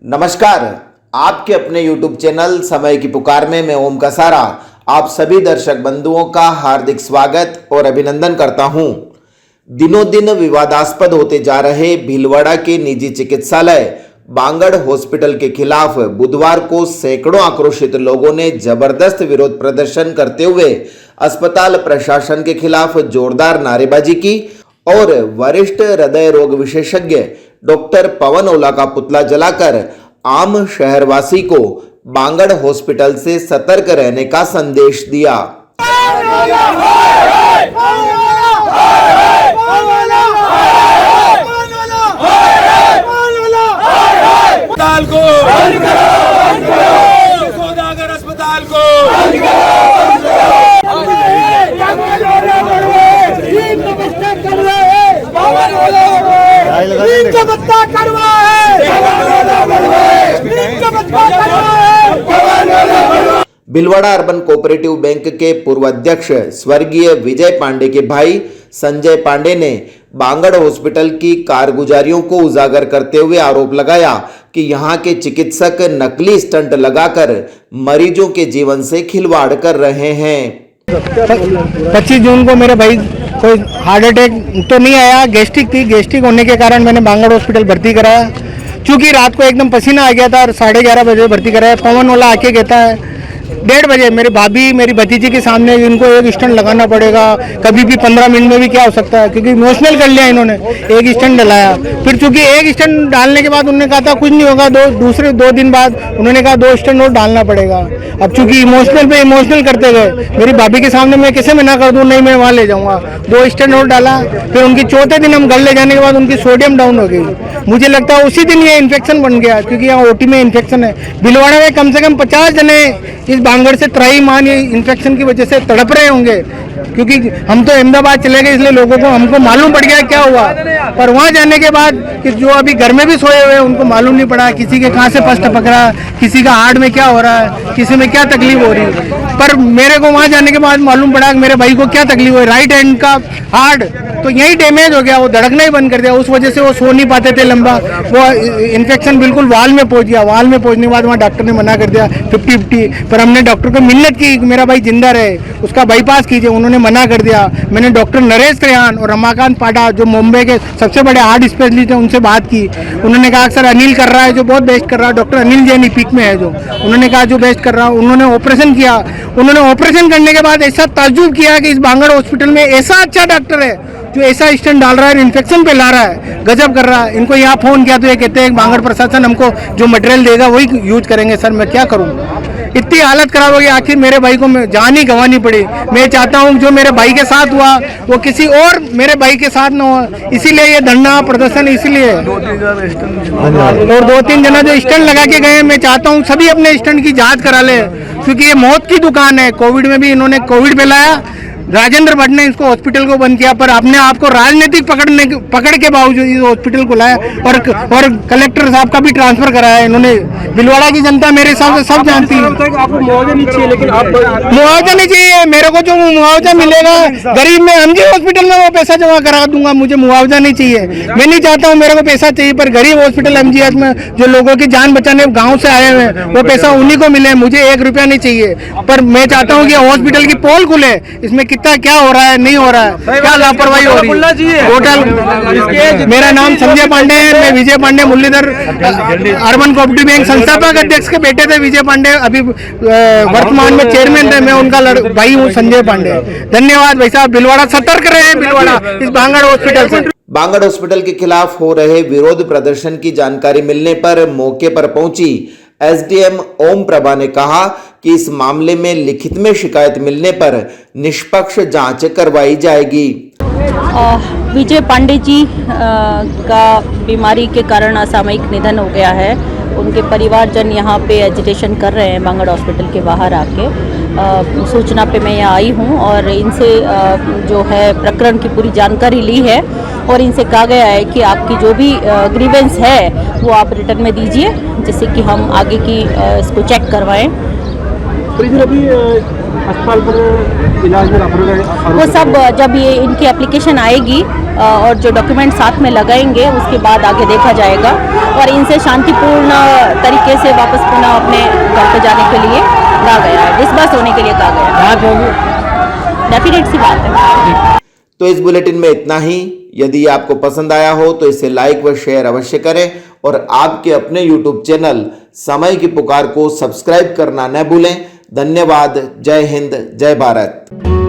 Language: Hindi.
नमस्कार, आपके अपने YouTube चैनल समय की पुकार में मैं ओम कसारा आप सभी दर्शक बंधुओं का हार्दिक स्वागत और अभिनंदन करता हूं। दिनों दिन विवादास्पद होते जा रहे भीलवाड़ा के निजी चिकित्सालय बांगड़ हॉस्पिटल के खिलाफ बुधवार को सैकड़ों आक्रोशित लोगों ने जबरदस्त विरोध प्रदर्शन करते हुए अस्पताल प्रशासन के खिलाफ जोरदार नारेबाजी की और वरिष्ठ हृदय रोग विशेषज्ञ डॉक्टर पवन ओला का पुतला जलाकर आम शहरवासी को बांगड़ हॉस्पिटल से सतर्क रहने का संदेश दिया। अस्पताल को सौदागर अस्पताल को भीलवाड़ा अर्बन कोऑपरेटिव बैंक के पूर्व अध्यक्ष स्वर्गीय विजय पांडे के भाई संजय पांडे ने बांगड़ हॉस्पिटल की कारगुजारियों को उजागर करते हुए आरोप लगाया कि यहां के चिकित्सक नकली स्टंट लगाकर मरीजों के जीवन से खिलवाड़ कर रहे हैं। 25 जून को मेरे भाई कोई हार्ट अटैक तो नहीं आया, गैस्ट्रिक थी। गैस्ट्रिक होने के कारण मैंने बांगड़ हॉस्पिटल भर्ती कराया। चूँकि रात को एकदम पसीना आ गया था और 11:30 बजे भर्ती कराया। पवन ओला आके कहता है 1:30 बजे मेरी भाभी मेरी भतीजी के सामने इनको एक स्टंट लगाना पड़ेगा, कभी भी 15 मिनट में भी क्या हो सकता है, क्योंकि इमोशनल कर लिया इन्होंने। एक स्टंट डलाया, फिर चूंकि एक स्टंट डालने के बाद उन्होंने कहा था कुछ नहीं होगा, दूसरे 2 दिन बाद उन्होंने कहा 2 स्टंट और डालना पड़ेगा। अब चूंकि इमोशनल पे इमोशनल करते गए, मेरी भाभी के सामने मैं कैसे मना कर दूं, नहीं मैं वहाँ ले जाऊंगा। 2 स्टंट और डाला, फिर उनकी चौथे दिन हम घर ले जाने के बाद उनकी सोडियम डाउन हो गई। मुझे लगता है उसी दिन ये इन्फेक्शन बन गया, क्योंकि यहाँ ओटी में इन्फेक्शन है। भीलवाड़ा में कम से कम 50 जने इस बांगड़ से त्राईमान ये इन्फेक्शन की वजह से तड़प रहे होंगे, क्योंकि हम तो अहमदाबाद चले गए, इसलिए लोगों को हमको मालूम पड़ गया क्या हुआ। पर वहाँ जाने के बाद कि जो अभी घर में भी सोए हुए उनको मालूम नहीं पड़ा किसी के कहाँ से फर्स्ट पकड़ा, किसी का हार्ट में क्या हो रहा है, किसी में क्या तकलीफ हो रही है। पर मेरे को वहाँ जाने के बाद मालूम पड़ा कि मेरे भाई को क्या तकलीफ हुई। राइट हैंड का हार्ट तो यही डैमेज हो गया, वो धड़कना ही बंद कर दिया। उस वजह से वो सो नहीं पाते थे लंबा, वो इन्फेक्शन बिल्कुल वाल में पहुंच गया। वाल में पहुंचने के बाद वहाँ डॉक्टर ने मना कर दिया 50-50। पर हमने डॉक्टर को मिन्नत की मेरा भाई जिंदा रहे, उसका बाईपास कीजिए, उन्होंने मना कर दिया। मैंने डॉक्टर नरेश त्रेहान और रमाकांत पाटा जो मुंबई के सबसे बड़े हार्ट स्पेशलिस्ट हैं उनसे बात की। उन्होंने कहा सर अनिल कर रहा है जो बहुत बेस्ट कर रहा है, डॉक्टर अनिल जैन पिक में है जो, उन्होंने कहा जो बेस्ट कर रहा है। उन्होंने ऑपरेशन किया। उन्होंने ऑपरेशन करने के बाद ऐसा ताज्जुब किया कि इस बांगड़ हॉस्पिटल में ऐसा अच्छा डॉक्टर है जो ऐसा स्टंट डाल रहा है, इन्फेक्शन पे ला रहा है, गजब कर रहा है। इनको यहाँ फोन किया तो ये कहते हैं बांगड़ प्रशासन हमको जो मटेरियल देगा वही यूज करेंगे। सर मैं क्या करूँ, इतनी हालत खराब हो गई। आखिर मेरे भाई को जान ही गंवानी पड़ी। मैं चाहता हूँ जो मेरे भाई के साथ हुआ वो किसी और मेरे भाई के साथ ना हो, इसीलिए ये धरना प्रदर्शन इसीलिए। और 2-3 जना जो स्टंट लगा के गए, मैं चाहता हूँ सभी अपने स्टंट की जांच करा ले, क्योंकि ये मौत की दुकान है। कोविड में भी इन्होंने कोविड फैलाया, राजेंद्र भट्ट ने इसको हॉस्पिटल को बंद किया, पर अपने आप को राजनीतिक पकड़ के बावजूद इस हॉस्पिटल को लाया और कलेक्टर साहब का भी ट्रांसफर कराया इन्होंने। भीलवाड़ा की जनता मेरे हिसाब से सब जानती है। आपको मुआवजा नहीं चाहिए, लेकिन आप मुआवजा नहीं चाहिए मेरे को, जो मुआवजा मिलेगा गरीब में एमजी हॉस्पिटल में वो पैसा जमा करा दूंगा, मुझे मुआवजा नहीं चाहिए। मैं नहीं चाहता हूँ मेरे को पैसा चाहिए, पर गरीब हॉस्पिटल एमजीएच में जो लोगों की जान बचाने गाँव से आए हुए हैं वो पैसा उन्हीं को मिले, मुझे 1 रुपया नहीं चाहिए। पर मैं चाहता हूँ कि हॉस्पिटल की पोल खुले, इसमें कितना क्या हो रहा है, नहीं हो रहा है, क्या लापरवाही हो रही है टोटल। मेरा नाम संजय पांडे है, मैं Vijay Pande Muralidhar urban cooperative bank संस्थापक अध्यक्ष के बेटे थे विजय पांडे, अभी वर्तमान में चेयरमैन थे। मैं उनका भाई हूँ संजय पांडे। धन्यवाद भाई साहब। भीलवाड़ा सतर्क रहे, भीलवाड़ा इस बांगड़ हॉस्पिटल से। बांगड़ हॉस्पिटल के खिलाफ हो रहे विरोध प्रदर्शन की जानकारी मिलने पर मौके पर पहुंची एसडीएम ओम प्रभा ने कहा कि इस मामले में लिखित में शिकायत मिलने पर निष्पक्ष जांच करवाई जाएगी। विजय पांडे जी का बीमारी के कारण असामयिक निधन हो गया है। उनके परिवारजन यहाँ पे एजिटेशन कर रहे हैं बांगड़ हॉस्पिटल के बाहर आके। सूचना पे मैं यहाँ आई हूँ और इनसे जो है प्रकरण की पूरी जानकारी ली है और इनसे कहा गया है कि आपकी जो भी ग्रीवेंस है वो आप रिटर्न में दीजिए, जिससे कि हम आगे की इसको चेक करवाएं। अभी अस्पताल पर इलाज में लापरवाही वो सब जब ये इनकी एप्लीकेशन आएगी और जो डॉक्यूमेंट साथ में लगाएंगे उसके बाद आगे देखा जाएगा और इनसे शांतिपूर्ण तरीके से वापस पुनः अपने घर पे जाने के लिए कहा गया है, डिस्बर्स होने के लिए कहा गया है। बात होगी, डेफिनेट सी बात है। तो इस बुलेटिन में इतना ही। यदि आपको पसंद आया हो तो इसे लाइक व शेयर अवश्य करें और आपके अपने YouTube चैनल समय की पुकार को सब्सक्राइब करना न भूलें। धन्यवाद। जय हिंद, जय भारत।